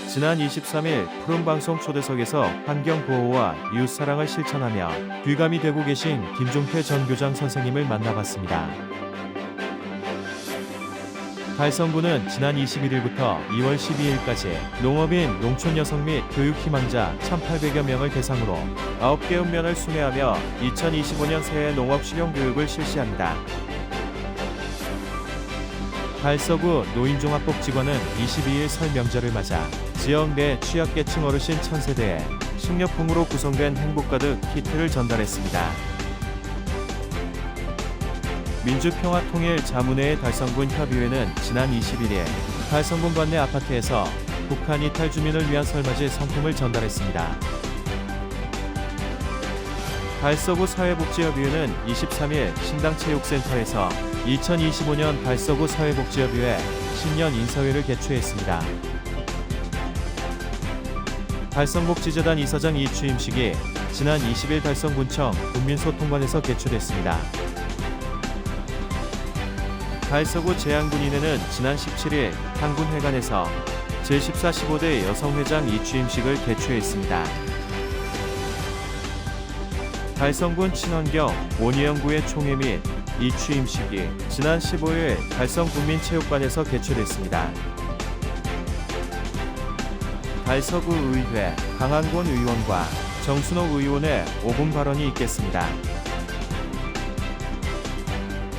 지난 23일 푸른방송 초대석에서 환경보호와 이웃사랑을 실천하며 귀감이 되고 계신 김종태 전 교장 선생님을 만나봤습니다. 달성군은 지난 21일부터 2월 12일까지 농업인, 농촌여성 및 교육희망자 1,800여 명을 대상으로 9개 읍면을 순회하며 2025년 새해 농업 실용교육을 실시합니다. 달서구 노인종합복지관은 22일 설 명절을 맞아 지역 내 취약계층 어르신 1,000세대에 식료품으로 구성된 행복가득 키트를 전달했습니다. 민주평화통일자문회의 달성군 협의회는 지난 21일 달성군 관내 아파트에서 북한 이탈 주민을 위한 설맞이 상품을 전달했습니다. 달서구 사회복지협의회는 23일 신당체육센터에서 2025년 달서구 사회복지협의회 신년 인사회를 개최했습니다. 달성복지재단 이사장 이취임식이 지난 20일 달성군청 군민소통관에서 개최됐습니다. 달서구 제양군인회는 지난 17일 향군회관에서 제14, 15대 여성회장 이취임식을 개최했습니다. 달성군 친환경 원희영구의 총회 및 이취임식이 지난 15일 달성군민체육관에서 개최됐습니다. 달서구 의회 강한권 의원과 정순옥 의원의 5분 발언이 있겠습니다.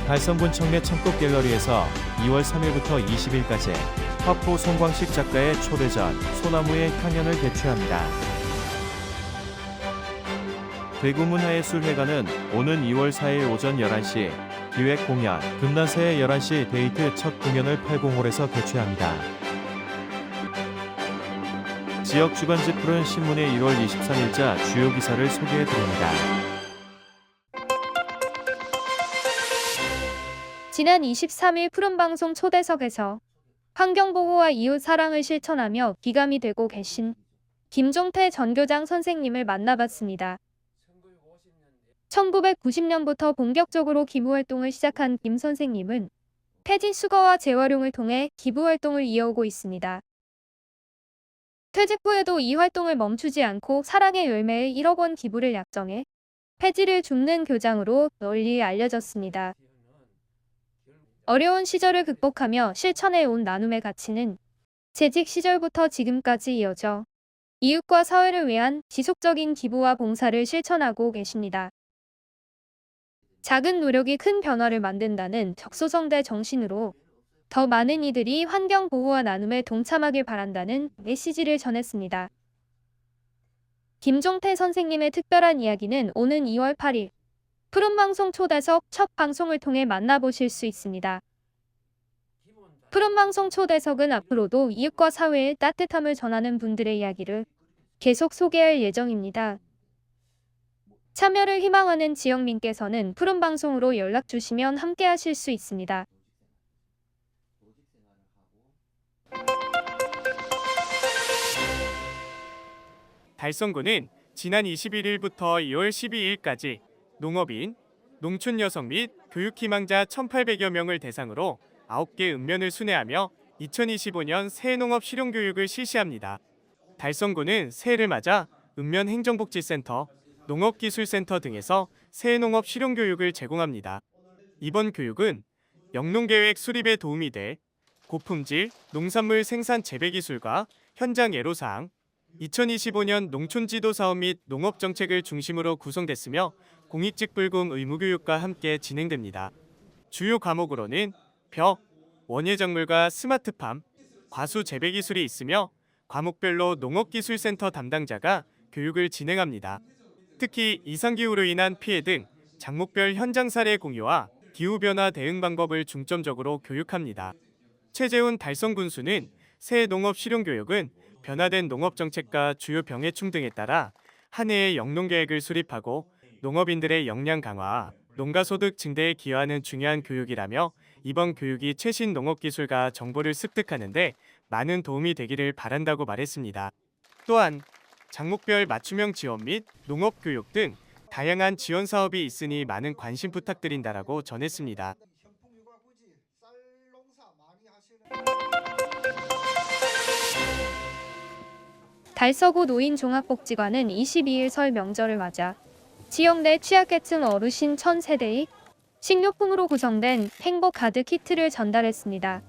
달성군 청내 창곡갤러리에서 2월 3일부터 20일까지 화포 송광식 작가의 초대전 소나무의 향연을 개최합니다. 대구문화예술회관은 오는 2월 4일 오전 11시 기획공연 금난새의 11시 데이트 첫 공연을 80홀에서 개최합니다. 지역 주간지 푸른 신문의 1월 23일자 주요 기사를 소개해드립니다. 지난 23일 푸른방송 초대석에서 환경보호와 이웃사랑을 실천하며 귀감이 되고 계신 김종태 전 교장 선생님을 만나봤습니다. 1990년부터 본격적으로 기부활동을 시작한 김 선생님은 폐지 수거와 재활용을 통해 기부활동을 이어오고 있습니다. 퇴직 후에도 이 활동을 멈추지 않고 사랑의 열매의 1억 원 기부를 약정해 폐지를 줍는 교장으로 널리 알려졌습니다. 어려운 시절을 극복하며 실천해온 나눔의 가치는 재직 시절부터 지금까지 이어져 이웃과 사회를 위한 지속적인 기부와 봉사를 실천하고 계십니다. 작은 노력이 큰 변화를 만든다는 적소성대 정신으로 더 많은 이들이 환경보호와 나눔에 동참하길 바란다는 메시지를 전했습니다. 김종태 선생님의 특별한 이야기는 오는 2월 8일 푸른방송 초대석 첫 방송을 통해 만나보실 수 있습니다. 푸른방송 초대석은 앞으로도 이웃과 사회의 따뜻함을 전하는 분들의 이야기를 계속 소개할 예정입니다. 참여를 희망하는 지역민께서는 푸른방송으로 연락 주시면 함께 하실 수 있습니다. 달성군은 지난 21일부터 2월 12일까지 농업인, 농촌 여성 및 교육희망자 1,800여 명을 대상으로 9개 읍면을 순회하며 2025년 새해 농업 실용교육을 실시합니다. 달성군은 새해를 맞아 읍면 행정복지센터, 농업기술센터 등에서 새해 농업 실용교육을 제공합니다. 이번 교육은 영농계획 수립에 도움이 돼 고품질 농산물 생산 재배기술과 현장 애로사항, 2025년 농촌지도사업 및 농업정책을 중심으로 구성됐으며 공익직불금 의무교육과 함께 진행됩니다. 주요 과목으로는 벼, 원예작물과 스마트팜, 과수 재배기술이 있으며 과목별로 농업기술센터 담당자가 교육을 진행합니다. 특히 이상기후로 인한 피해 등 작목별 현장 사례 공유와 기후변화 대응 방법을 중점적으로 교육합니다. 최재훈 달성군수는 새해 농업 실용교육은 변화된 농업정책과 주요 병해충 등에 따라 한 해의 영농계획을 수립하고 농업인들의 역량 강화와 농가소득 증대에 기여하는 중요한 교육이라며 이번 교육이 최신 농업기술과 정보를 습득하는 데 많은 도움이 되기를 바란다고 말했습니다. 또한 작목별 맞춤형 지원 및 농업교육 등 다양한 지원 사업이 있으니 많은 관심 부탁드린다라고 전했습니다. 달서구 노인종합복지관은 22일 설 명절을 맞아 지역 내 취약계층 어르신 1000세대의 식료품으로 구성된 행복카드 키트를 전달했습니다.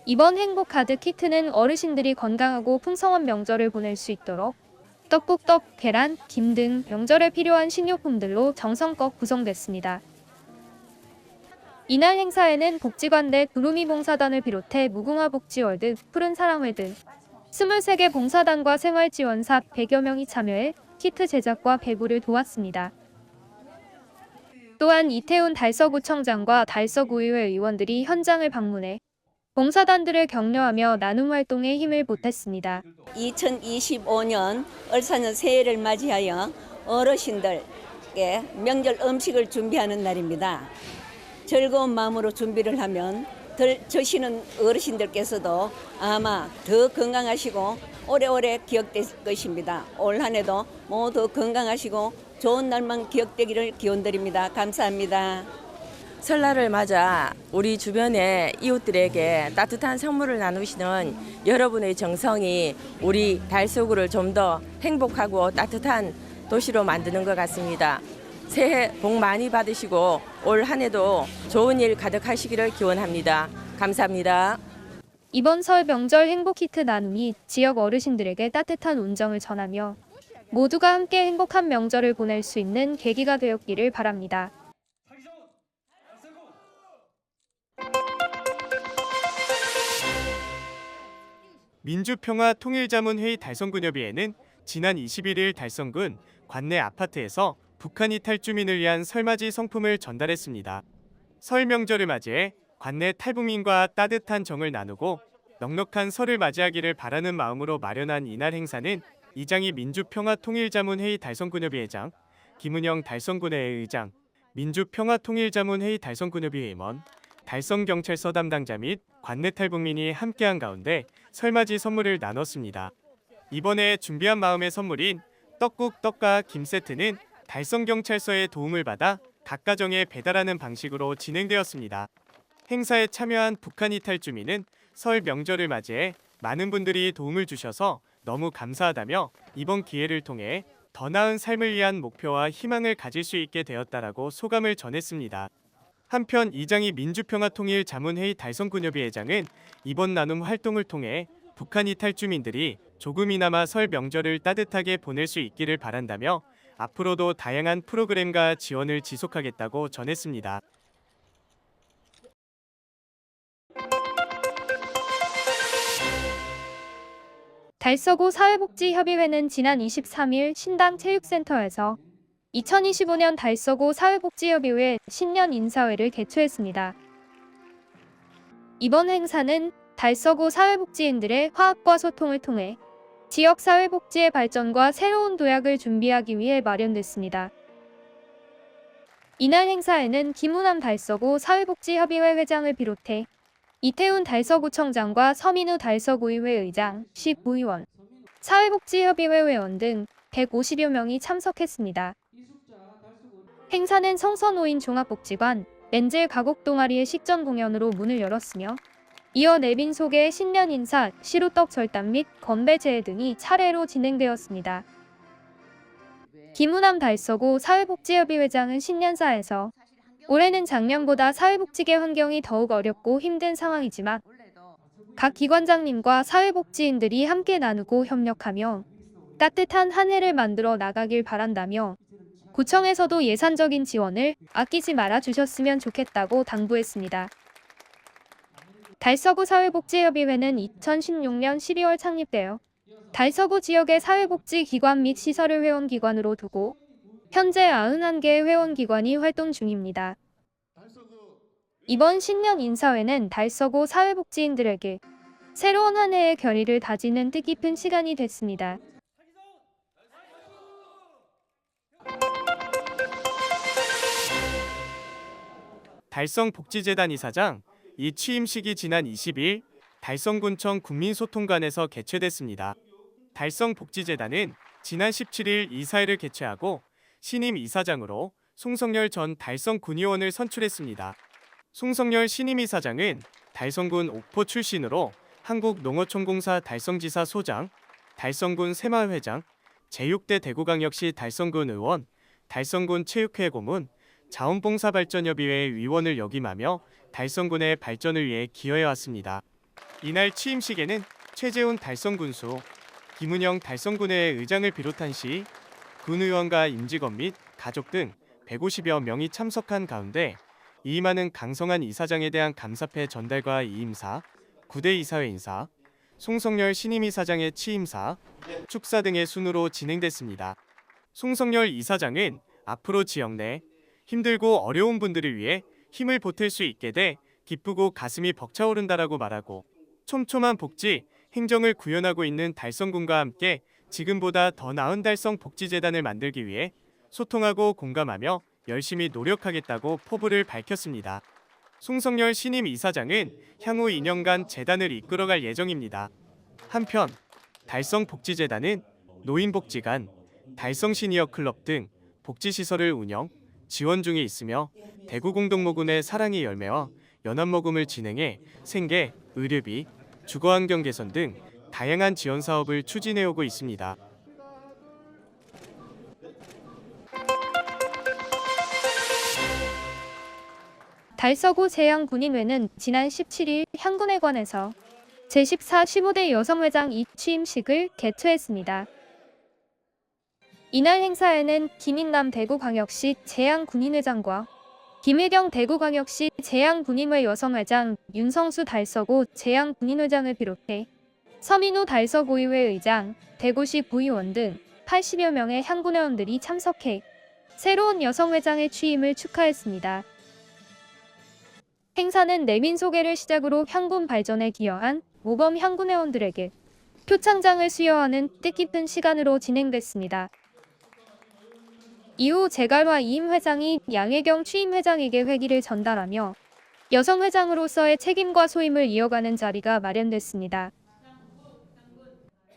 이번 행복카드 키트는 어르신들이 건강하고 풍성한 명절을 보낼 수 있도록 떡국, 떡, 계란, 김 등 명절에 필요한 식료품들로 정성껏 구성됐습니다. 이날 행사에는 복지관 내 구루미 봉사단을 비롯해 무궁화 복지월드, 푸른 사랑회 등 23개 봉사단과 생활지원사 100여 명이 참여해 키트 제작과 배부를 도왔습니다. 또한 이태훈 달서구청장과 달서구의회 의원들이 현장을 방문해 봉사단들을 격려하며 나눔 활동에 힘을 보탰습니다. 2025년 을사년 새해를 맞이하여 어르신들께 명절 음식을 준비하는 날입니다. 즐거운 마음으로 준비를 하면 드시는 어르신들께서도 아마 더 건강하시고 오래오래 기억될 것입니다. 올 한 해도 모두 건강하시고 좋은 날만 기억되기를 기원드립니다. 감사합니다. 설날을 맞아 우리 주변의 이웃들에게 따뜻한 선물을 나누시는 여러분의 정성이 우리 달서구를 좀 더 행복하고 따뜻한 도시로 만드는 것 같습니다. 새해 복 많이 받으시고 올 한 해도 좋은 일 가득하시기를 기원합니다. 감사합니다. 이번 설 명절 행복키트 나눔이 지역 어르신들에게 따뜻한 온정을 전하며 모두가 함께 행복한 명절을 보낼 수 있는 계기가 되었기를 바랍니다. 민주평화통일자문회의 달성군협의회는 지난 21일 달성군 관내 아파트에서 북한 이탈 주민을 위한 설맞이 성품을 전달했습니다. 설 명절을 맞이해 관내 탈북민과 따뜻한 정을 나누고 넉넉한 설을 맞이하기를 바라는 마음으로 마련한 이날 행사는 이장희 민주평화통일자문회의 달성군협의회장, 김은영 달성군회의 의장, 민주평화통일자문회의 달성군협의회 임원, 달성경찰서 담당자 및 관내 탈북민이 함께한 가운데 설맞이 선물을 나눴습니다. 이번에 준비한 마음의 선물인 떡국 떡과 김 세트는 달성경찰서의 도움을 받아 각 가정에 배달하는 방식으로 진행되었습니다. 행사에 참여한 북한 이탈 주민은 설 명절을 맞이해 많은 분들이 도움을 주셔서 너무 감사하다며 이번 기회를 통해 더 나은 삶을 위한 목표와 희망을 가질 수 있게 되었다라고 소감을 전했습니다. 한편 이장희 민주평화통일자문회의 달성군협의회장은 이번 나눔 활동을 통해 북한 이탈 주민들이 조금이나마 설 명절을 따뜻하게 보낼 수 있기를 바란다며 앞으로도 다양한 프로그램과 지원을 지속하겠다고 전했습니다. 달서구 사회복지협의회는 지난 23일 신당 체육센터에서 2025년 달서구 사회복지협의회 신년 인사회를 개최했습니다. 이번 행사는 달서구 사회복지인들의 화합과 소통을 통해 지역 사회복지의 발전과 새로운 도약을 준비하기 위해 마련됐습니다. 이날 행사에는 김우남 달서구 사회복지협의회 회장을 비롯해 이태훈 달서구청장과 서민우 달서구의회 의장, 시부의원, 사회복지협의회 회원 등 150여 명이 참석했습니다. 행사는 성서노인 종합복지관 렌젤 가곡 동아리의 식전 공연으로 문을 열었으며 이어 내빈 소개의 신년 인사, 시루떡 절단 및 건배 제회 등이 차례로 진행되었습니다. 김우남 달서구 사회복지협의회장은 신년사에서 올해는 작년보다 사회복지계 환경이 더욱 어렵고 힘든 상황이지만 각 기관장님과 사회복지인들이 함께 나누고 협력하며 따뜻한 한 해를 만들어 나가길 바란다며 구청에서도 예산적인 지원을 아끼지 말아 주셨으면 좋겠다고 당부했습니다. 달서구 사회복지협의회는 2016년 12월 창립되어 달서구 지역의 사회복지기관 및 시설을 회원기관으로 두고 현재 91개의 회원기관이 활동 중입니다. 이번 신년 인사회는 달서구 사회복지인들에게 새로운 한 해의 결의를 다지는 뜻깊은 시간이 됐습니다. 달성복지재단 이사장 이 취임식이 지난 20일 달성군청 국민소통관에서 개최됐습니다. 달성복지재단은 지난 17일 이사회를 개최하고 신임 이사장으로 송성열 전 달성군의원을 선출했습니다. 송성열 신임 이사장은 달성군 옥포 출신으로 한국농어촌공사 달성지사 소장, 달성군 새마을회장, 제6대 대구광역시 달성군 의원, 달성군 체육회 고문, 자원봉사발전협의회 위원을 역임하며 달성군의 발전을 위해 기여해왔습니다. 이날 취임식에는 최재훈 달성군수, 김은영 달성군의 의장을 비롯한 시, 군의원과 임직원 및 가족 등 150여 명이 참석한 가운데 이임하는 강성한 이사장에 대한 감사패 전달과 이임사, 구대 이사회 인사, 송성열 신임 이사장의 취임사, 축사 등의 순으로 진행됐습니다. 송성열 이사장은 앞으로 지역 내 힘들고 어려운 분들을 위해 힘을 보탤 수 있게 돼 기쁘고 가슴이 벅차오른다라고 말하고 촘촘한 복지, 행정을 구현하고 있는 달성군과 함께 지금보다 더 나은 달성 복지재단을 만들기 위해 소통하고 공감하며 열심히 노력하겠다고 포부를 밝혔습니다. 송성열 신임 이사장은 향후 2년간 재단을 이끌어갈 예정입니다. 한편 달성복지재단은 노인복지관, 달성시니어클럽 등 복지시설을 운영, 지원 중에 있으며 대구공동모군의 사랑의 열매와 연합모금을 진행해 생계, 의료비, 주거환경 개선 등 다양한 지원 사업을 추진해오고 있습니다. 달서구 재향군인회는 지난 17일 향군회관에서 제14 15대 여성회장 취임식을 개최했습니다. 이날 행사에는 김인남 대구광역시 재향군인회장과 김혜경 대구광역시 재향군인회 여성회장, 윤성수 달서구 재향군인회장을 비롯해 서민우 달서구의회 의장, 대구시 구의원 등 80여 명의 향군회원들이 참석해 새로운 여성회장의 취임을 축하했습니다. 행사는 내민 소개를 시작으로 향군 발전에 기여한 모범 향군회원들에게 표창장을 수여하는 뜻깊은 시간으로 진행됐습니다. 이후 재갈화 이임 회장이 양혜경 취임 회장에게 회기를 전달하며 여성 회장으로서의 책임과 소임을 이어가는 자리가 마련됐습니다.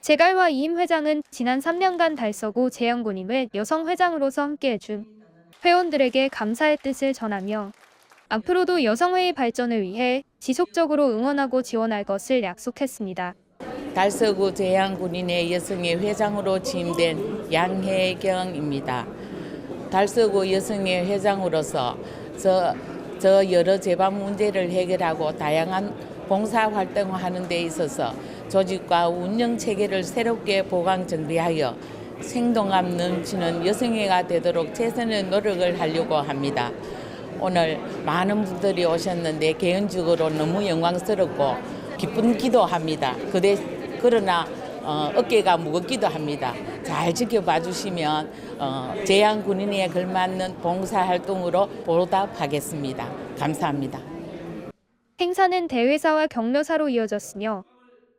재갈화 이임 회장은 지난 3년간 달서구 재향군인회 여성 회장으로서 함께해준 회원들에게 감사의 뜻을 전하며 앞으로도 여성회의 발전을 위해 지속적으로 응원하고 지원할 것을 약속했습니다. 달서구 재향군인회 여성회 회장으로 취임된 양혜경입니다. 달서구 여성회 회장으로서 저 여러 재반 문제를 해결하고 다양한 봉사활동을 하는 데 있어서 조직과 운영 체계를 새롭게 보강 정비하여 생동감 넘치는 여성회가 되도록 최선의 노력을 하려고 합니다. 오늘 많은 분들이 오셨는데 개인적으로 너무 영광스럽고 기쁜 기도합니다. 그러나 어깨가 무겁기도 합니다. 잘 지켜봐 주시면 재향군인회에 걸맞는 봉사활동으로 보답하겠습니다. 감사합니다. 행사는 대회사와 격려사로 이어졌으며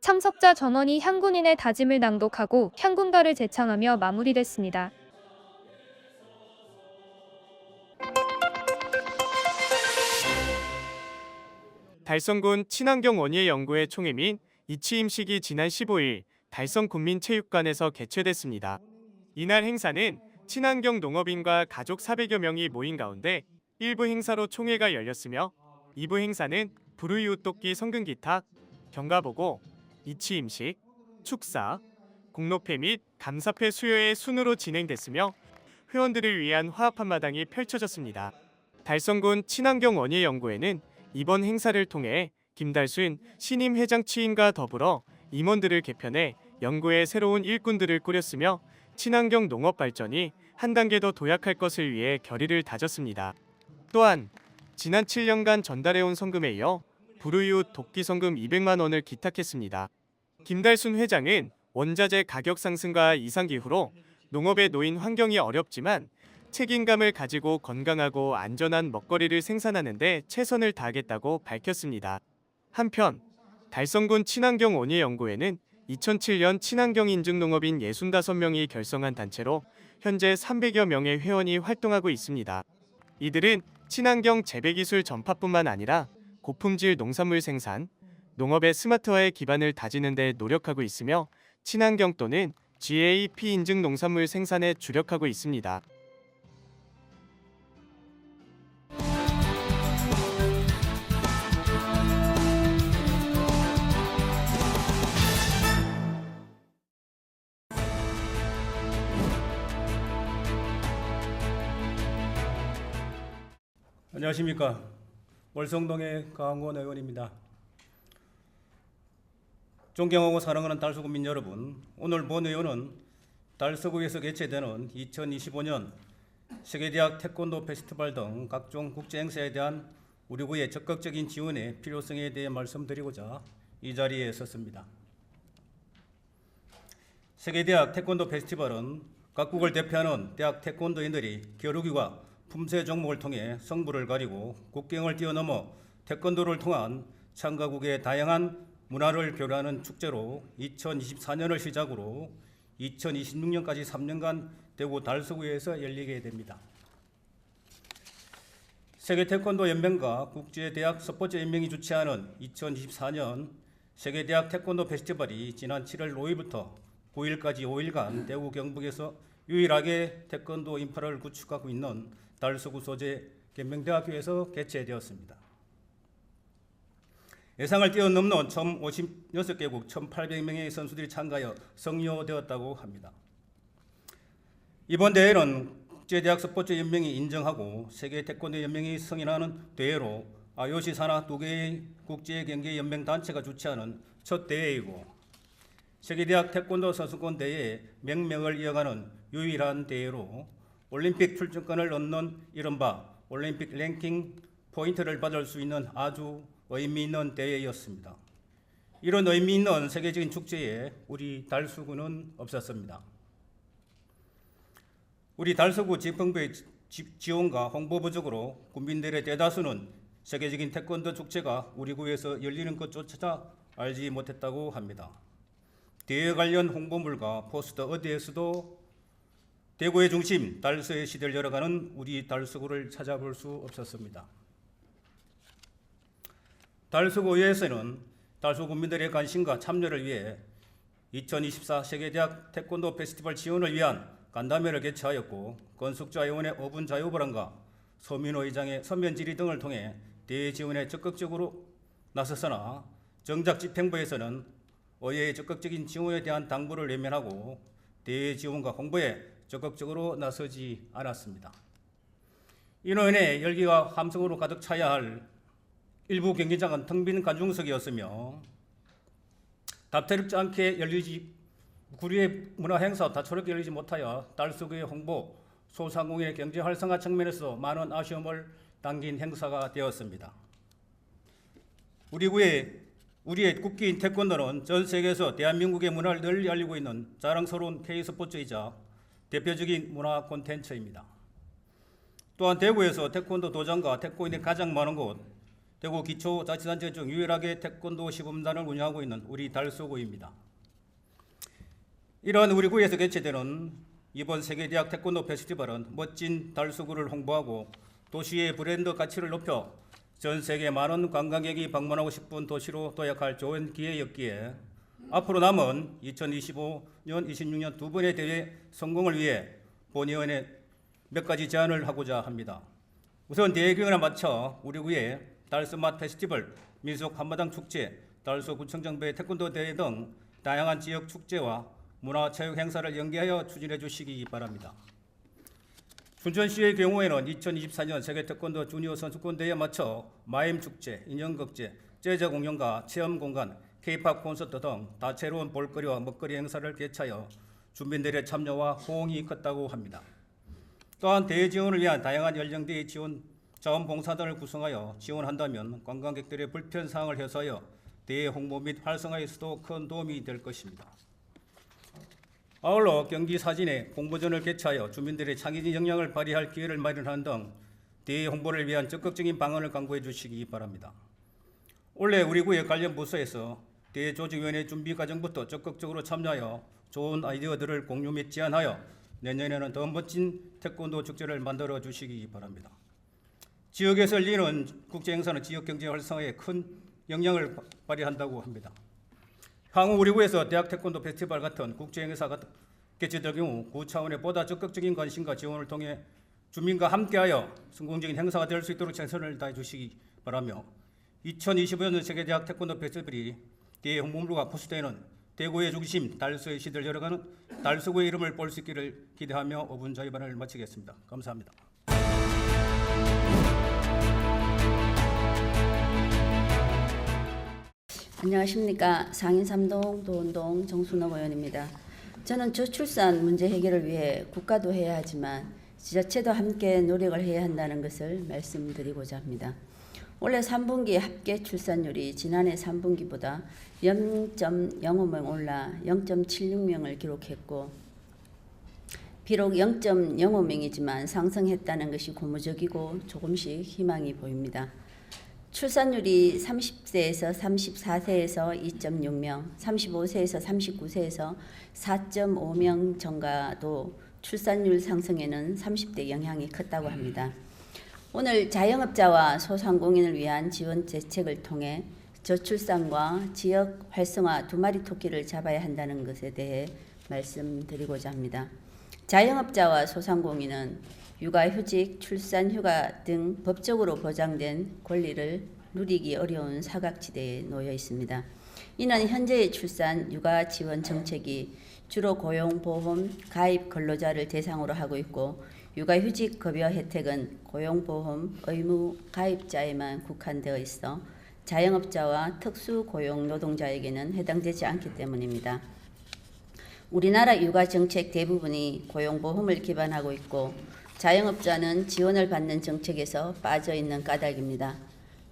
참석자 전원이 향군인의 다짐을 낭독하고 향군가를 제창하며 마무리됐습니다. 달성군 친환경 원예 연구회 총회 및 이취임식이 지난 15일 달성군민체육관에서 개최됐습니다. 이날 행사는 친환경 농업인과 가족 400여 명이 모인 가운데 1부 행사로 총회가 열렸으며 2부 행사는 불우이웃돕기 성근기탁, 경가보고, 이취임식, 축사, 공로패 및 감사패 수여의 순으로 진행됐으며 회원들을 위한 화합 한마당이 펼쳐졌습니다. 달성군 친환경 원예 연구회는 이번 행사를 통해 김달순 신임 회장 취임과 더불어 임원들을 개편해 연구의 새로운 일꾼들을 꾸렸으며 친환경 농업 발전이 한 단계 더 도약할 것을 위해 결의를 다졌습니다. 또한 지난 7년간 전달해온 성금에 이어 불우이웃 돕기 성금 200만 원을 기탁했습니다. 김달순 회장은 원자재 가격 상승과 이상기후로 농업에 놓인 환경이 어렵지만 책임감을 가지고 건강하고 안전한 먹거리를 생산하는 데 최선을 다하겠다고 밝혔습니다. 한편 달성군 친환경 원예연구회는 2007년 친환경 인증 농업인 65명이 결성한 단체로 현재 300여 명의 회원이 활동하고 있습니다. 이들은 친환경 재배기술 전파뿐만 아니라 고품질 농산물 생산, 농업의 스마트화의 기반을 다지는 데 노력하고 있으며 친환경 또는 GAP 인증 농산물 생산에 주력하고 있습니다. 안녕하십니까. 월성동의 강원 의원입니다. 존경하고 사랑하는 달서구민 여러분, 오늘 본 의원은 달서구에서 개최되는 2025년 세계대학 태권도 페스티벌 등 각종 국제행사에 대한 우리 구의 적극적인 지원의 필요성에 대해 말씀드리고자 이 자리에 섰습니다. 세계대학 태권도 페스티벌은 각국을 대표하는 대학 태권도인들이 겨루기와 품새 종목을 통해 성부를 가리고 국경을 뛰어넘어 태권도를 통한 참가국의 다양한 문화를 교류하는 축제로 2024년을 시작으로 2026년까지 3년간 대구 달서구에서 열리게 됩니다. 세계 태권도 연맹과 국제대학 스포츠 연맹이 주최하는 2024년 세계대학 태권도 페스티벌이 지난 7월 5일부터 9일까지 5일간 대구 경북에서 유일하게 태권도 인프라를 구축하고 있는 달서구 소재 계명대학교에서 개최되었습니다. 예상을 뛰어넘는 총 56개국 1,800명의 선수들이 참가하여 성료되었다고 합니다. 이번 대회는 국제대학 스포츠 연맹이 인정하고 세계 태권도 연맹이 승인하는 대회로 IOC 산하 2개의 국제 경기 연맹 단체가 주최하는 첫 대회이고 세계대학 태권도 선수권 대회의 명명을 이어가는 유일한 대회로 올림픽 출전권을 얻는 이른바 올림픽 랭킹 포인트를 받을 수 있는 아주 의미 있는 대회였습니다. 이런 의미 있는 세계적인 축제에 우리 달서구는 없었습니다. 우리 달서구 지방부의 지원과 홍보 부족으로 국민들의 대다수는 세계적인 태권도 축제가 우리 구에서 열리는 것조차 알지 못했다고 합니다. 대회 관련 홍보물과 포스터 어디에서도 대구의 중심 달서에 시대를 열어가는 우리 달서구를 찾아볼 수 없었습니다. 달서구의회에서는 달서구 국민들의 관심과 참여를 위해 2024 세계대학 태권도 페스티벌 지원을 위한 간담회를 개최하였고 건축자위원회 5분 자유보람과 서민호 의장의 서면 질의 등을 통해 대회 지원에 적극적으로 나섰으나 정작 집행부에서는 의회의 적극적인 지원에 대한 당부를 외면하고 대회 지원과 홍보에 적극적으로 나서지 않았습니다. 이로 인해 열기가 함성으로 가득 차야 할 일부 경기장은 텅 빈 관중석이었으며 다채롭지 않게 열리지 구리의 문화 행사 다채롭게 열리지 못하여 달서구의 홍보, 소상공인의 경제 활성화 측면에서 많은 아쉬움을 당긴 행사가 되었습니다. 우리의 국기인 태권도는 전 세계에서 대한민국의 문화를 널리 알리고 있는 자랑스러운 K스포츠이자 대표적인 문화 콘텐츠입니다. 또한 대구에서 태권도 도장과 태권인이 가장 많은 곳, 대구 기초자치단체 중 유일하게 태권도 시범단을 운영하고 있는 우리 달서구입니다. 이러한 우리 구에서 개최되는 이번 세계대학 태권도 페스티벌은 멋진 달서구를 홍보하고 도시의 브랜드 가치를 높여 전 세계 많은 관광객이 방문하고 싶은 도시로 도약할 좋은 기회였기에 앞으로 남은 2025년, 26년 두 번의 대회 성공을 위해 본의원에 몇 가지 제안을 하고자 합니다. 우선 대회 기간에 맞춰 우리 구의 달서맛 페스티벌, 민속 한마당 축제, 달서구청장배 태권도 대회 등 다양한 지역 축제와 문화체육 행사를 연계하여 추진해 주시기 바랍니다. 춘천시의 경우에는 2024년 세계 태권도 주니어 선수권 대회에 맞춰 마임 축제, 인형극제, 재즈 공연과 체험 공간, K-팝 콘서트 등 다채로운 볼거리와 먹거리 행사를 개최하여 주민들의 참여와 호응이 컸다고 합니다. 또한 대회 지원을 위한 다양한 연령대의 지원 자원봉사단을 구성하여 지원한다면 관광객들의 불편 사항을 해소하여 대회 홍보 및 활성화에서도 큰 도움이 될 것입니다. 아울러 경기 사진의 홍보전을 개최하여 주민들의 창의적 역량을 발휘할 기회를 마련하는 등 대회 홍보를 위한 적극적인 방안을 강구해 주시기 바랍니다. 올해 우리 구의 관련 부서에서 대회 조직위원회 준비 과정부터 적극적으로 참여하여 좋은 아이디어들을 공유 및 제안하여 내년에는 더 멋진 태권도 축제를 만들어 주시기 바랍니다. 지역에서 열리는 국제행사는 지역 경제 활성화에 큰 영향을 발휘한다고 합니다. 향후 우리 구에서 대학 태권도 페스티벌 같은 국제행사가 개최될 경우 구 차원의 보다 적극적인 관심과 지원을 통해 주민과 함께하여 성공적인 행사가 될 수 있도록 최선을 다해 주시기 바라며 2025년 세계대학 태권도 페스티벌이 대회 홍보물과 포스터에는 대구의 중심 달서의 시대를 열어가는 달서구의 이름을 볼 수 있기를 기대하며 5분 자유반을 마치겠습니다. 감사합니다. 안녕하십니까. 상인 3동 도원동 정순옥 의원입니다. 저는 저출산 문제 해결을 위해 국가도 해야 하지만 지자체도 함께 노력을 해야 한다는 것을 말씀드리고자 합니다. 올해 3분기 합계 출산율이 지난해 3분기보다 0.05명 올라 0.76명을 기록했고, 비록 0.05명이지만 상승했다는 것이 고무적이고 조금씩 희망이 보입니다. 출산율이 30세에서 34세에서 2.6명, 35세에서 39세에서 4.5명 증가도 출산율 상승에는 30대 영향이 컸다고 합니다. 오늘 자영업자와 소상공인을 위한 지원 대책을 통해 저출산과 지역 활성화 두 마리 토끼를 잡아야 한다는 것에 대해 말씀드리고자 합니다. 자영업자와 소상공인은 육아휴직, 출산휴가 등 법적으로 보장된 권리를 누리기 어려운 사각지대에 놓여 있습니다. 이는 현재의 출산, 육아 지원 정책이 주로 고용보험 가입 근로자를 대상으로 하고 있고, 육아휴직 급여 혜택은 고용보험 의무 가입자에만 국한되어 있어 자영업자와 특수고용 노동자에게는 해당되지 않기 때문입니다. 우리나라 육아 정책 대부분이 고용보험을 기반하고 있고, 자영업자는 지원을 받는 정책에서 빠져 있는 까닭입니다.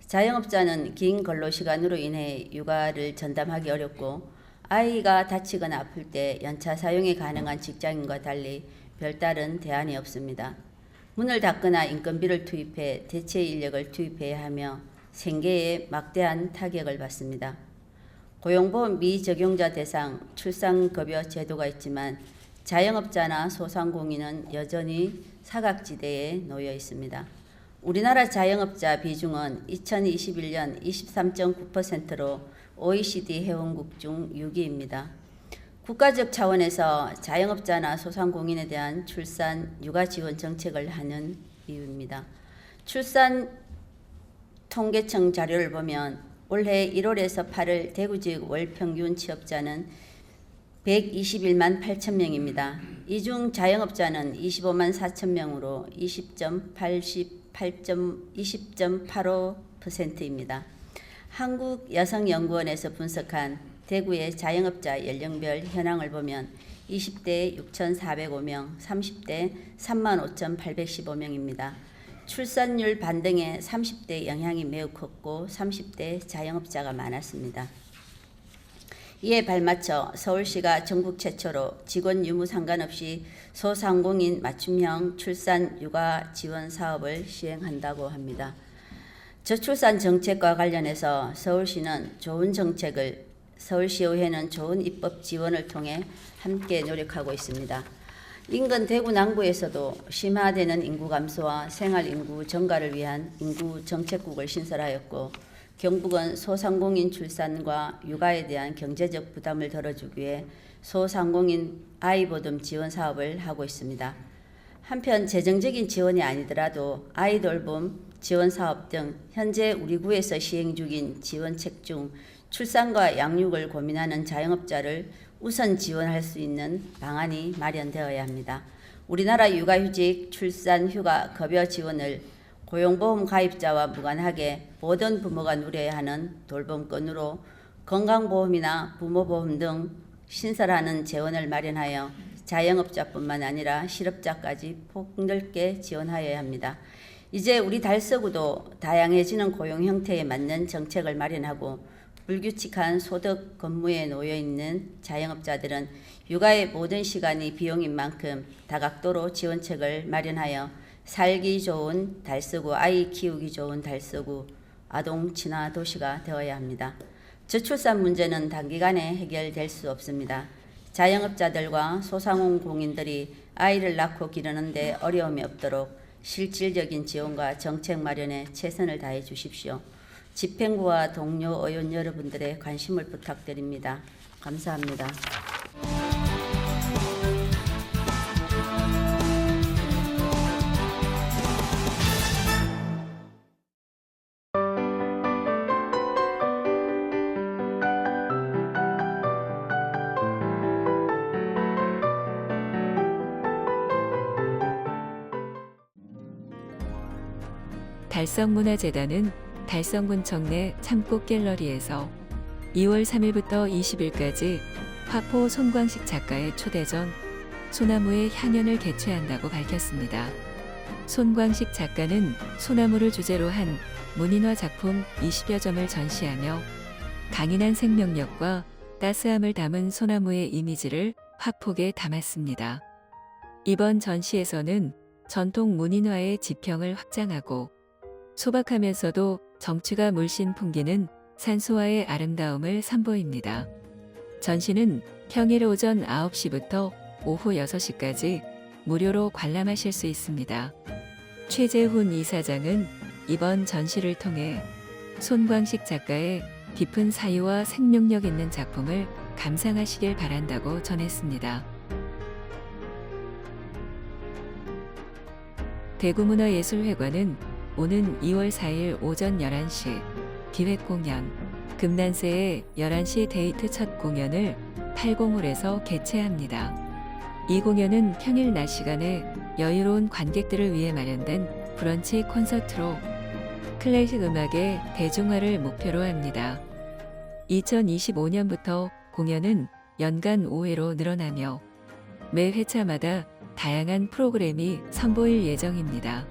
자영업자는 긴 근로시간으로 인해 육아를 전담하기 어렵고, 아이가 다치거나 아플 때 연차 사용이 가능한 직장인과 달리 별다른 대안이 없습니다. 문을 닫거나 인건비를 투입해 대체 인력을 투입해야 하며 생계에 막대한 타격을 받습니다. 고용보험 미적용자 대상 출산급여 제도가 있지만 자영업자나 소상공인은 여전히 사각지대에 놓여 있습니다. 우리나라 자영업자 비중은 2021년 23.9%로 OECD 회원국 중 6위입니다. 국가적 차원에서 자영업자나 소상공인에 대한 출산, 육아 지원 정책을 하는 이유입니다. 출산 통계청 자료를 보면 올해 1월에서 8월 대구 지역 월 평균 취업자는 121만 8천 명입니다. 이 중 자영업자는 25만 4천 명으로 20.85%입니다. 한국여성연구원에서 분석한 대구의 자영업자 연령별 현황을 보면 20대 6,405명, 30대 35,815명입니다. 출산율 반등에 30대 영향이 매우 컸고 30대 자영업자가 많았습니다. 이에 발맞춰 서울시가 전국 최초로 직원 유무 상관없이 소상공인 맞춤형 출산 육아 지원 사업을 시행한다고 합니다. 저출산 정책과 관련해서 서울시는 좋은 정책을, 서울시의회는 좋은 입법 지원을 통해 함께 노력하고 있습니다. 인근 대구 남구에서도 심화되는 인구 감소와 생활 인구 증가를 위한 인구 정책국을 신설하였고, 경북은 소상공인 출산과 육아에 대한 경제적 부담을 덜어주기 위해 소상공인 아이보듬 지원 사업을 하고 있습니다. 한편 재정적인 지원이 아니더라도 아이돌봄 지원 사업 등 현재 우리 구에서 시행 중인 지원책 중 출산과 양육을 고민하는 자영업자를 우선 지원할 수 있는 방안이 마련되어야 합니다. 우리나라 육아휴직, 출산휴가 급여 지원을 고용보험 가입자와 무관하게 모든 부모가 누려야 하는 돌봄권으로 건강보험이나 부모보험 등 신설하는 재원을 마련하여 자영업자뿐만 아니라 실업자까지 폭넓게 지원하여야 합니다. 이제 우리 달서구도 다양해지는 고용 형태에 맞는 정책을 마련하고, 불규칙한 소득 근무에 놓여 있는 자영업자들은 육아의 모든 시간이 비용인 만큼 다각도로 지원책을 마련하여 살기 좋은 달서구, 아이 키우기 좋은 달서구, 아동 친화 도시가 되어야 합니다. 저출산 문제는 단기간에 해결될 수 없습니다. 자영업자들과 소상공인들이 아이를 낳고 기르는데 어려움이 없도록 실질적인 지원과 정책 마련에 최선을 다해 주십시오. 집행부와 동료 의원 여러분들의 관심을 부탁드립니다. 감사합니다. 달성문화재단은 달성군청 내 참꽃 갤러리에서 2월 3일부터 20일까지 화포 손광식 작가의 초대전 소나무의 향연을 개최한다고 밝혔습니다. 손광식 작가는 소나무를 주제로 한 문인화 작품 20여 점을 전시하며 강인한 생명력과 따스함을 담은 소나무의 이미지를 화폭에 담았습니다. 이번 전시에서는 전통 문인화의 지평을 확장하고 소박하면서도 정취가 물씬 풍기는 산수화의 아름다움을 선보입니다. 전시는 평일 오전 9시부터 오후 6시까지 무료로 관람하실 수 있습니다. 최재훈 이사장은 이번 전시를 통해 손광식 작가의 깊은 사유와 생명력 있는 작품을 감상하시길 바란다고 전했습니다. 대구문화예술회관은 오는 2월 4일 오전 11시 기획 공연 금난새의 11시 데이트 첫 공연을 80홀에서 개최합니다. 이 공연은 평일 낮 시간에 여유로운 관객들을 위해 마련된 브런치 콘서트로 클래식 음악의 대중화를 목표로 합니다. 2025년부터 공연은 연간 5회로 늘어나며 매 회차마다 다양한 프로그램이 선보일 예정입니다.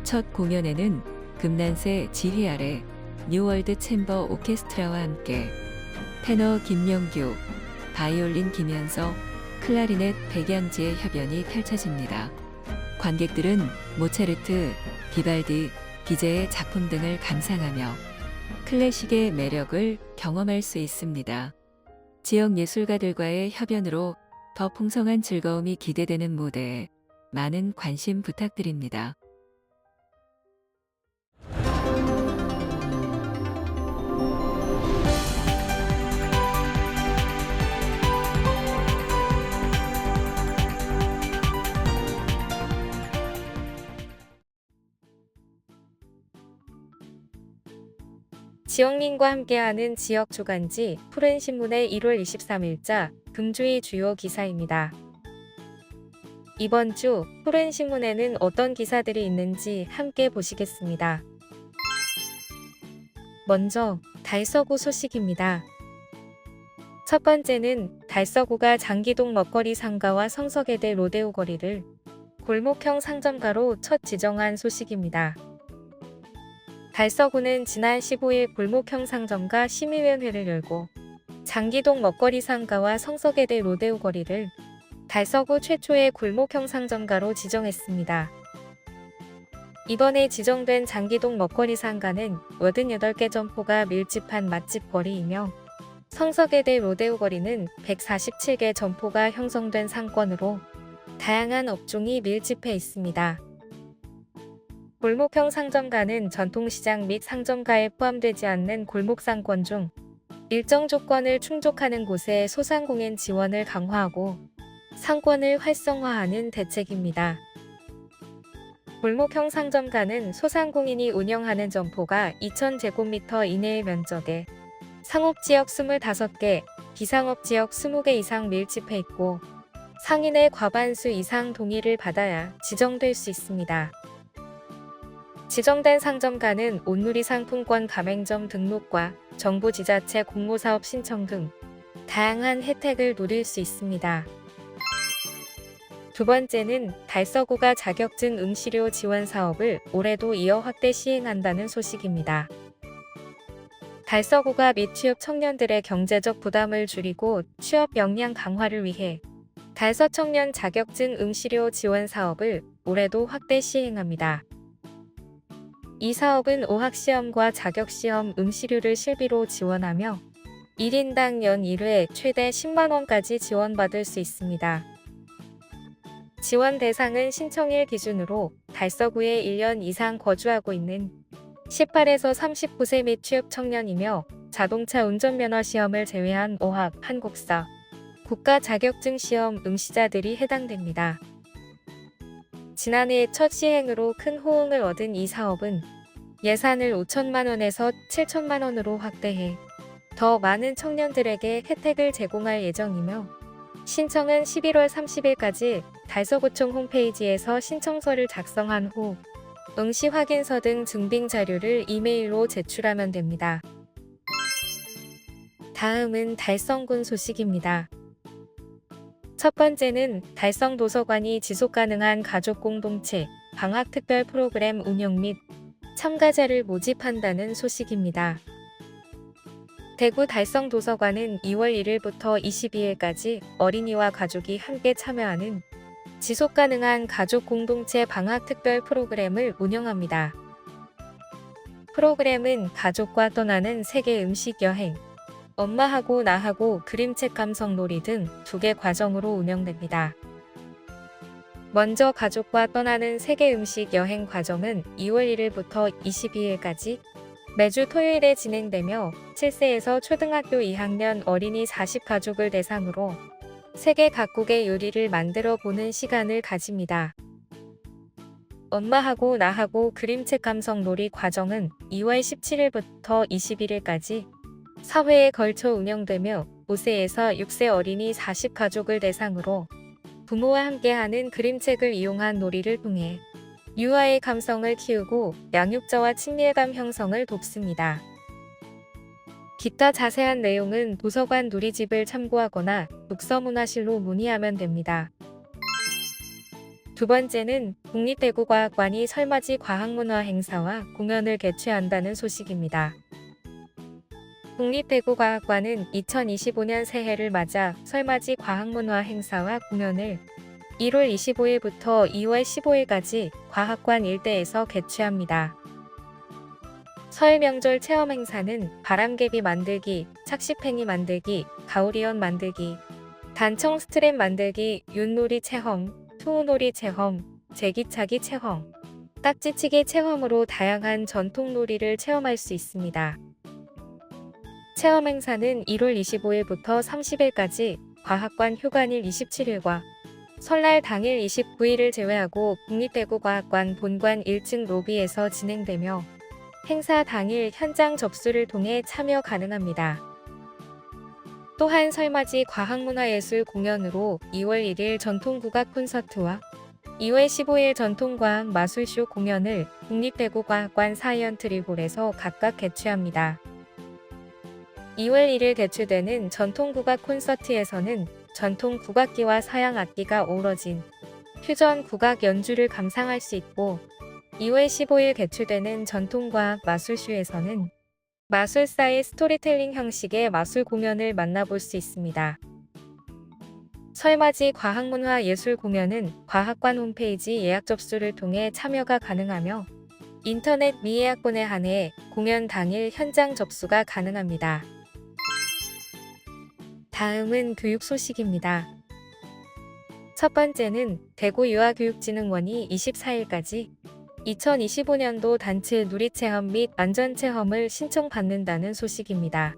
첫 공연에는 금난새 지휘 아래 뉴월드 챔버 오케스트라와 함께 테너 김영규, 바이올린 김현서, 클라리넷 백양지의 협연이 펼쳐집니다. 관객들은 모차르트, 비발디, 비제의 작품 등을 감상하며 클래식의 매력을 경험할 수 있습니다. 지역 예술가들과의 협연으로 더 풍성한 즐거움이 기대되는 무대에 많은 관심 부탁드립니다. 지역민과 함께하는 지역 주간지 푸른신문의 1월 23일자 금주의 주요 기사입니다. 이번 주 푸른신문에는 어떤 기사들이 있는지 함께 보시겠습니다. 먼저 달서구 소식입니다. 첫 번째는 달서구가 장기동 먹거리 상가와 성서계대 로데오 거리를 골목형 상점가로 첫 지정한 소식입니다. 달서구는 지난 15일 골목형 상점가 심의위원회를 열고 장기동 먹거리 상가와 성서계대 로데오 거리를 달서구 최초의 골목형 상점가로 지정했습니다. 이번에 지정된 장기동 먹거리 상가는 88개 점포가 밀집한 맛집 거리이며 성서계대 로데오 거리는 147개 점포가 형성된 상권으로 다양한 업종이 밀집해 있습니다. 골목형 상점가는 전통시장 및 상점가에 포함되지 않는 골목상권 중 일정 조건을 충족하는 곳에 소상공인 지원을 강화하고 상권을 활성화하는 대책입니다. 골목형 상점가는 소상공인이 운영하는 점포가 2,000제곱미터 이내의 면적에 상업지역 25개, 비상업지역 20개 이상 밀집해 있고 상인의 과반수 이상 동의를 받아야 지정될 수 있습니다. 지정된 상점가는 온누리 상품권 가맹점 등록과 정부 지자체 공모사업 신청 등 다양한 혜택을 누릴 수 있습니다. 두 번째는 달서구가 자격증 응시료 지원 사업을 올해도 이어 확대 시행한다는 소식입니다. 달서구가 미취업 청년들의 경제적 부담을 줄이고 취업 역량 강화를 위해 달서청년 자격증 응시료 지원 사업을 올해도 확대 시행합니다. 이 사업은 어학시험과 자격시험 응시료를 실비로 지원하며 1인당 연 1회 최대 10만원까지 지원받을 수 있습니다. 지원 대상은 신청일 기준으로 달서구에 1년 이상 거주하고 있는 18에서 39세 및 취업 청년이며 자동차 운전면허 시험을 제외한 어학, 한국사, 국가 자격증 시험 응시자들이 해당됩니다. 지난해 첫 시행으로 큰 호응을 얻은 이 사업은 예산을 5천만 원에서 7천만 원으로 확대해 더 많은 청년들에게 혜택을 제공할 예정이며 신청은 11월 30일까지 달서구청 홈페이지에서 신청서를 작성한 후 응시 확인서 등 증빙 자료를 이메일로 제출하면 됩니다. 다음은 달성군 소식입니다. 첫 번째는 달성도서관이 지속가능한 가족공동체 방학특별 프로그램 운영 및 참가자를 모집한다는 소식입니다. 대구 달성도서관은 2월 1일부터 22일까지 어린이와 가족이 함께 참여하는 지속가능한 가족공동체 방학특별 프로그램을 운영합니다. 프로그램은 가족과 떠나는 세계 음식 여행, 엄마하고 나하고 그림책 감성놀이 등 2개 과정으로 운영됩니다. 먼저 가족과 떠나는 세계 음식 여행 과정은 2월 1일부터 22일까지 매주 토요일에 진행되며 7세에서 초등학교 2학년 어린이 40가족을 대상으로 세계 각국의 요리를 만들어 보는 시간을 가집니다. 엄마하고 나하고 그림책 감성놀이 과정은 2월 17일부터 21일까지 4회에 걸쳐 운영되며 5세에서 6세 어린이 40가족을 대상으로 부모와 함께하는 그림책을 이용한 놀이를 통해 유아의 감성을 키우고 양육자와 친밀감 형성을 돕습니다. 기타 자세한 내용은 도서관 누리집을 참고하거나 독서문화실로 문의하면 됩니다. 두 번째는 국립대구과학관이 설맞이 과학문화 행사와 공연을 개최한다는 소식입니다. 국립대구과학관은 2025년 새해를 맞아 설맞이 과학문화 행사와 공연을 1월 25일부터 2월 15일까지 과학관 일대에서 개최합니다. 설 명절 체험 행사는 바람개비 만들기, 착시팽이 만들기, 가오리언 만들기, 단청 스트랩 만들기, 윷놀이 체험, 투우놀이 체험, 제기차기 체험, 딱지치기 체험으로 다양한 전통놀이를 체험할 수 있습니다. 체험 행사는 1월 25일부터 30일까지 과학관 휴관일 27일과 설날 당일 29일을 제외하고 국립대구과학관 본관 1층 로비에서 진행되며 행사 당일 현장 접수를 통해 참여 가능합니다. 또한 설맞이 과학문화예술 공연으로 2월 1일 전통국악 콘서트와 2월 15일 전통과학 마술쇼 공연을 국립대구과학관 사이언트리홀에서 각각 개최합니다. 2월 1일 개최되는 전통국악 콘서트에서는 전통 국악기와 서양 악기가 어우러진 퓨전 국악 연주를 감상할 수 있고 2월 15일 개최되는 전통과학 마술쇼에서는 마술사의 스토리텔링 형식의 마술 공연을 만나볼 수 있습니다. 설맞이 과학문화 예술 공연은 과학관 홈페이지 예약 접수를 통해 참여가 가능하며 인터넷 미예약본에 한해 공연 당일 현장 접수가 가능합니다. 다음은 교육 소식입니다. 첫 번째는 대구유아교육진흥원이 24일까지 2025년도 단체 누리체험 및 안전체험을 신청받는다는 소식입니다.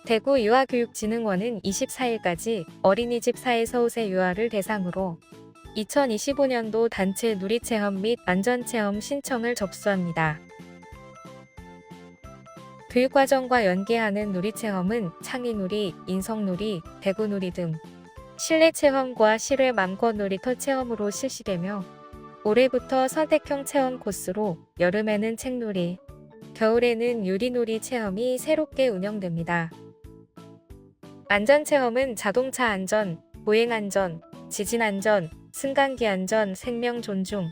대구유아교육진흥원은 24일까지 어린이집 4에서 5세 유아를 대상으로 2025년도 단체 누리체험 및 안전체험 신청을 접수합니다. 교육과정과 연계하는 누리체험은 창의놀이, 인성놀이, 배구놀이 등 실내체험과 실외 맘껏 놀이터 체험으로 실시되며 올해부터 선택형 체험 코스로 여름에는 책놀이, 겨울에는 유리놀이 체험이 새롭게 운영됩니다. 안전체험은 자동차 안전, 보행 안전, 지진 안전, 승강기 안전, 생명 존중,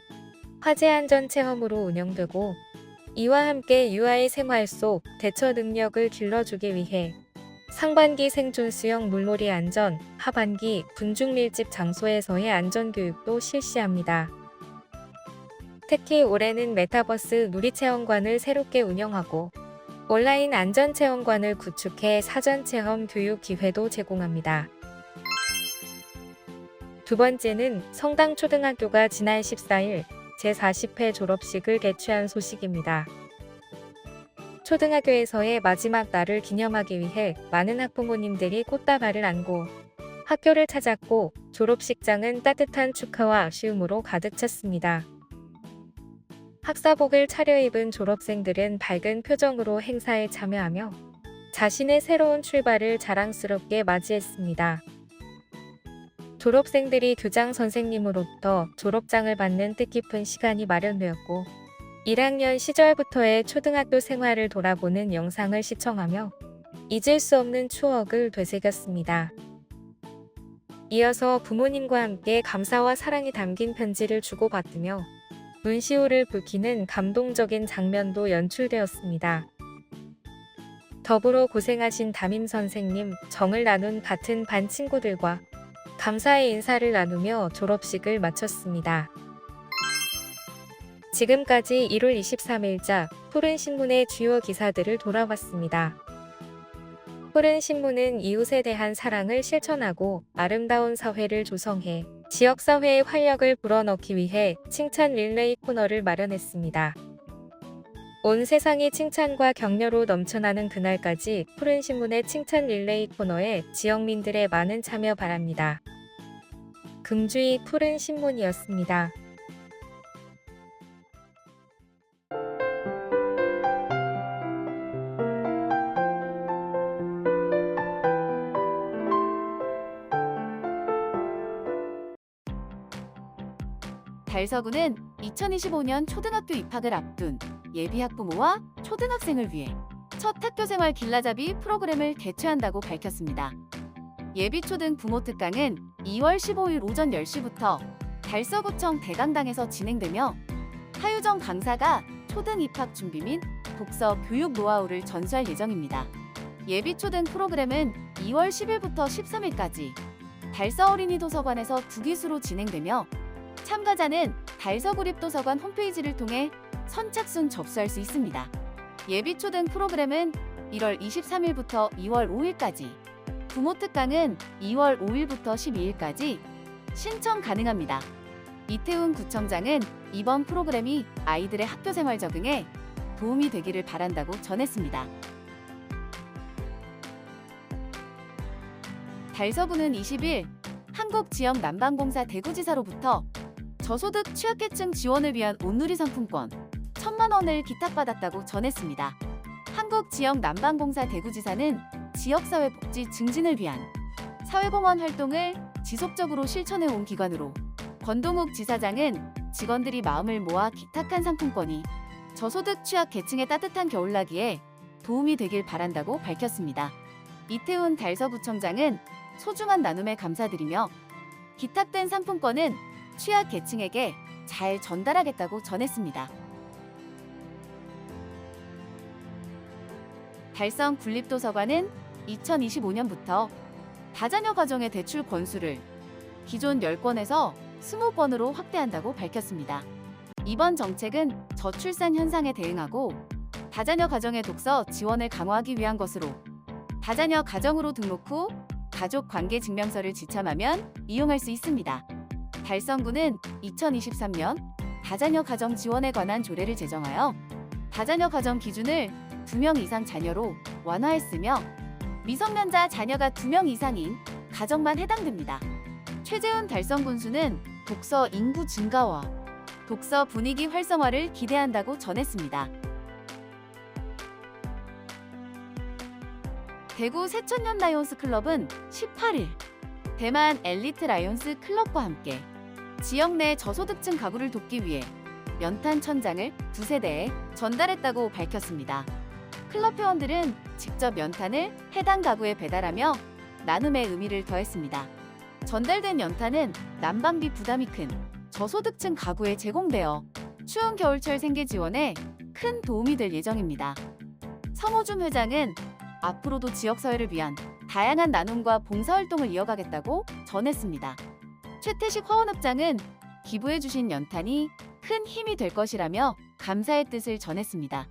화재 안전 체험으로 운영되고 이와 함께 유아의 생활 속 대처 능력을 길러주기 위해 상반기 생존 수영 물놀이 안전, 하반기 군중 밀집 장소에서의 안전교육도 실시합니다. 특히 올해는 메타버스 누리체험관을 새롭게 운영하고 온라인 안전체험관을 구축해 사전체험 교육 기회도 제공합니다. 두 번째는 성당초등학교가 지난 14일 제40회 졸업식을 개최한 소식입니다. 초등학교에서의 마지막 날을 기념하기 위해 많은 학부모님들이 꽃다발을 안고 학교를 찾았고 졸업식장은 따뜻한 축하와 아쉬움으로 가득 찼습니다. 학사복을 차려입은 졸업생들은 밝은 표정으로 행사에 참여하며 자신의 새로운 출발을 자랑스럽게 맞이했습니다. 졸업생들이 교장 선생님으로부터 졸업장을 받는 뜻깊은 시간이 마련되었고 1학년 시절부터의 초등학교 생활을 돌아보는 영상을 시청하며 잊을 수 없는 추억을 되새겼습니다. 이어서 부모님과 함께 감사와 사랑이 담긴 편지를 주고받으며 눈시울을 붉히는 감동적인 장면도 연출되었습니다. 더불어 고생하신 담임 선생님, 정을 나눈 같은 반 친구들과 감사의 인사를 나누며 졸업식을 마쳤습니다. 지금까지 1월 23일자 푸른신문의 주요 기사들을 돌아봤습니다. 푸른신문은 이웃에 대한 사랑을 실천하고 아름다운 사회를 조성해 지역사회의 활력을 불어넣기 위해 칭찬 릴레이 코너를 마련했습니다. 온 세상이 칭찬과 격려로 넘쳐나는 그날까지 푸른신문의 칭찬 릴레이 코너에 지역민들의 많은 참여 바랍니다. 금주의 푸른신문이었습니다. 달서구는 2025년 초등학교 입학을 앞둔 예비 학부모와 초등학생을 위해 첫 학교생활 길라잡이 프로그램을 개최한다고 밝혔습니다. 예비 초등 부모 특강은 2월 15일 오전 10시부터 달서구청 대강당에서 진행되며 하유정 강사가 초등 입학 준비 및 독서 교육 노하우를 전수할 예정입니다. 예비 초등 프로그램은 2월 10일부터 13일까지 달서 어린이 도서관에서 2기수로 진행되며 참가자는 달서구립도서관 홈페이지를 통해 선착순 접수할 수 있습니다. 예비 초등 프로그램은 1월 23일부터 2월 5일까지, 부모 특강은 2월 5일부터 12일까지 신청 가능합니다. 이태훈 구청장은 이번 프로그램이 아이들의 학교생활 적응에 도움이 되기를 바란다고 전했습니다. 달서구는 20일 한국지역난방공사 대구지사로부터 저소득 취약계층 지원을 위한 온누리 상품권 1,000만 원을 기탁받았다고 전했습니다. 한국지역난방공사 대구지사는 지역사회 복지 증진을 위한 사회공헌 활동을 지속적으로 실천해온 기관으로 권동욱 지사장은 직원들이 마음을 모아 기탁한 상품권이 저소득 취약계층의 따뜻한 겨울나기에 도움이 되길 바란다고 밝혔습니다. 이태훈 달서구청장은 소중한 나눔에 감사드리며 기탁된 상품권은 취약계층에게 잘 전달하겠다고 전했습니다. 달성 군립도서관은 2025년부터 다자녀 가정의 대출 권수를 기존 10건에서 20건으로 확대한다고 밝혔습니다. 이번 정책은 저출산 현상에 대응하고 다자녀 가정의 독서 지원을 강화하기 위한 것으로 다자녀 가정으로 등록 후 가족관계증명서를 지참하면 이용할 수 있습니다. 달성구는 2023년 다자녀 가정 지원에 관한 조례를 제정하여 다자녀 가정 기준을 2명 이상 자녀로 완화했으며 미성년자 자녀가 2명 이상인 가정만 해당됩니다. 최재훈 달성군수는 독서 인구 증가와 독서 분위기 활성화를 기대한다고 전했습니다. 대구 새천년 라이온스 클럽은 18일 대만 엘리트 라이온스 클럽과 함께 지역 내 저소득층 가구를 돕기 위해 연탄 천장을 2세대에 전달했다고 밝혔습니다. 클럽 회원들은 직접 연탄을 해당 가구에 배달하며 나눔의 의미를 더했습니다. 전달된 연탄은 난방비 부담이 큰 저소득층 가구에 제공되어 추운 겨울철 생계 지원에 큰 도움이 될 예정입니다. 서모준 회장은 앞으로도 지역사회를 위한 다양한 나눔과 봉사활동을 이어가겠다고 전했습니다. 최태식 화원읍장은 기부해주신 연탄이 큰 힘이 될 것이라며 감사의 뜻을 전했습니다.